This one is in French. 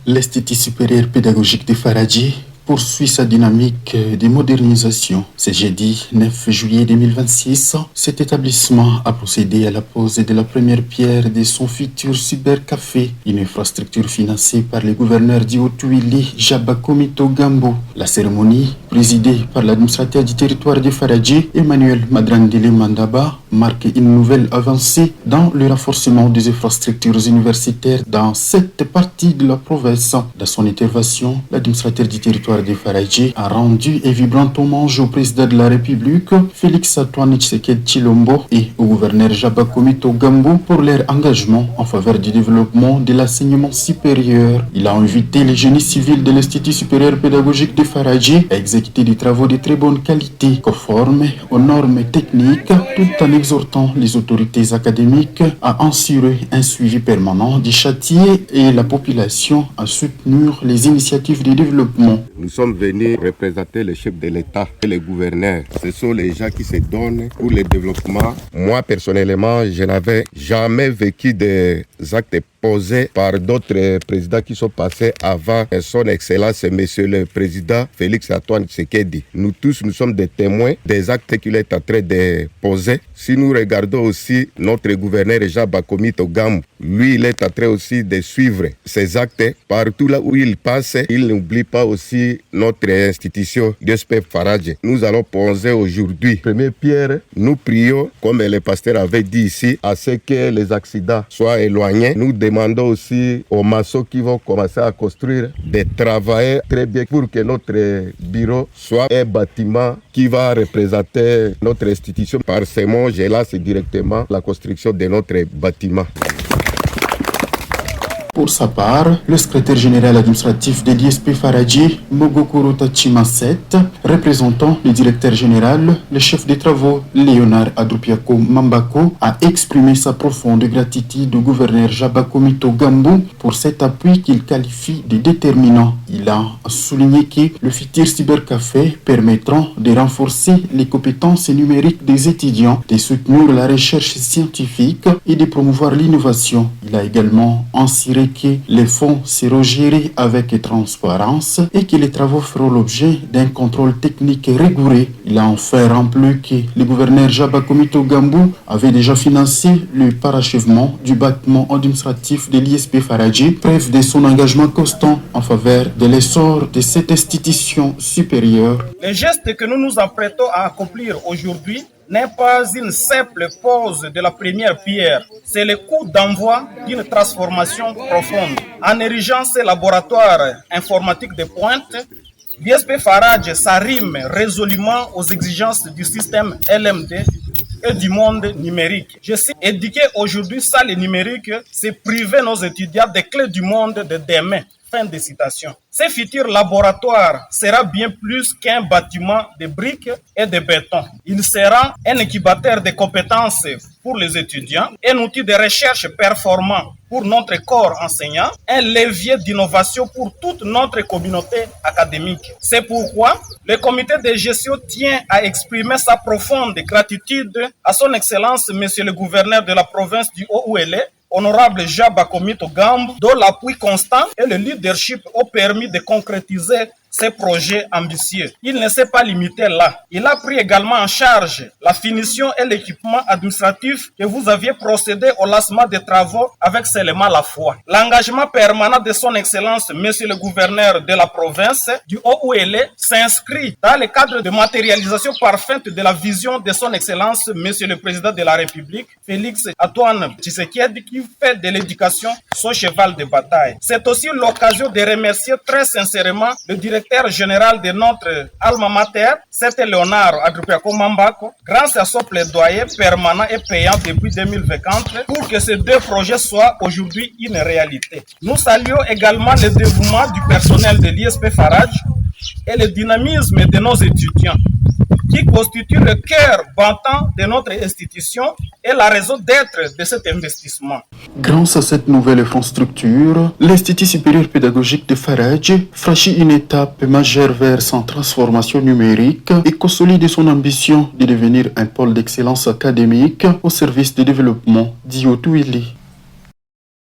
L'Institut supérieur pédagogique de Faradji poursuit sa dynamique de modernisation. Ce jeudi 9 juillet 2026, cet établissement a procédé à la pose de la première pierre de son futur cybercafé, une infrastructure financée par le gouverneur d'Iotouili, Jabakomito Gambo. La cérémonie, présidée par l'administrateur du territoire de Faradji, Emmanuel Madrandele Mandaba, marque une nouvelle avancée dans le renforcement des infrastructures universitaires dans cette partie de la province. Dans son intervention, l'administrateur du territoire de Faradji a rendu un vibrant hommage au président de la République, Félix Antoine Tshisekedi Tshilombo, et au gouverneur Jabakomito Gambo pour leur engagement en faveur du développement de l'enseignement supérieur. Il a invité les génies civils de l'Institut supérieur pédagogique de Faradji à exécuter des travaux de très bonne qualité, conformes aux normes techniques, tout en exhortant les autorités académiques à assurer un suivi permanent des chantiers et la population à soutenir les initiatives de développement. Nous sommes venus représenter le chef de l'État et les gouverneurs. Ce sont les gens qui se donnent pour le développement. Moi, personnellement, je n'avais jamais vécu des actes posés par d'autres présidents qui sont passés avant son Excellence, Monsieur le Président Félix Antoine Tshisekedi. Nous tous, nous sommes des témoins des actes qu'il est en train de poser. Si nous regardons aussi notre gouverneur Jabakomito Gambo, lui, il est en train aussi de suivre ces actes partout là où il passe. Il n'oublie pas aussi notre institution d'ISP Faradji. Nous allons poser aujourd'hui première pierre. Nous prions, comme le pasteur avait dit ici, à ce que les accidents soient éloignés. Nous demandons aussi aux maçons qui vont commencer à construire de travailler très bien pour que notre bureau soit un bâtiment qui va représenter notre institution. Par ce mot, je lance directement la construction de notre bâtiment. Pour sa part, le secrétaire général administratif de l'ISP Faradji, Mogokoro Tachimaset, représentant le directeur général, le chef des travaux, Léonard Adrupiako Mambako, a exprimé sa profonde gratitude au gouverneur Jabakomito Gambo pour cet appui qu'il qualifie de déterminant. Il a souligné que le futur cybercafé permettra de renforcer les compétences numériques des étudiants, de soutenir la recherche scientifique et de promouvoir l'innovation. Il a également assuré que les fonds seront gérés avec transparence et que les travaux feront l'objet d'un contrôle technique rigoureux. Il a enfin rappelé que le gouverneur Jabakomito Gambo avait déjà financé le parachèvement du bâtiment administratif de l'ISP Faradji, preuve de son engagement constant en faveur de l'essor de cette institution supérieure. Le geste que nous nous apprêtons à accomplir aujourd'hui n'est pas une simple pose de la première pierre, c'est le coup d'envoi d'une transformation profonde. En érigeant ces laboratoires informatiques de pointe, l'ISP Faradji s'arrime résolument aux exigences du système LMD et du monde numérique. Je sais, éduquer aujourd'hui ça le numérique, c'est priver nos étudiants des clés du monde de demain. Fin de citation. Ce futur laboratoire sera bien plus qu'un bâtiment de briques et de béton. Il sera un incubateur de compétences pour les étudiants, un outil de recherche performant pour notre corps enseignant, un levier d'innovation pour toute notre communauté académique. C'est pourquoi le comité de gestion tient à exprimer sa profonde gratitude à son Excellence, Monsieur le gouverneur de la province du Haut-Ouélé, Honorable Jabakomito Gambo, dont l'appui constant et le leadership ont permis de concrétiser ces projets ambitieux. Il ne s'est pas limité là. Il a pris également en charge la finition et l'équipement administratif que vous aviez procédé au lancement des travaux avec seulement la foi. L'engagement permanent de son Excellence, Monsieur le gouverneur de la province du Haut-Ouélé, s'inscrit dans le cadre de matérialisation parfaite de la vision de son Excellence, Monsieur le Président de la République, Félix Antoine Tshisekedi, qui fait de l'éducation son cheval de bataille. C'est aussi l'occasion de remercier très sincèrement le directeur général de notre alma mater, c'était Léonard Adrupiako Mambako, grâce à son plaidoyer permanent et payant depuis 2024 pour que ces deux projets soient aujourd'hui une réalité. Nous saluons également le dévouement du personnel de l'ISP Faradji et le dynamisme de nos étudiants, qui constitue le cœur battant de notre institution et la raison d'être de cet investissement. Grâce à cette nouvelle infrastructure, l'Institut supérieur pédagogique de Faradji franchit une étape majeure vers sa transformation numérique et consolide son ambition de devenir un pôle d'excellence académique au service du développement d'Iotouili.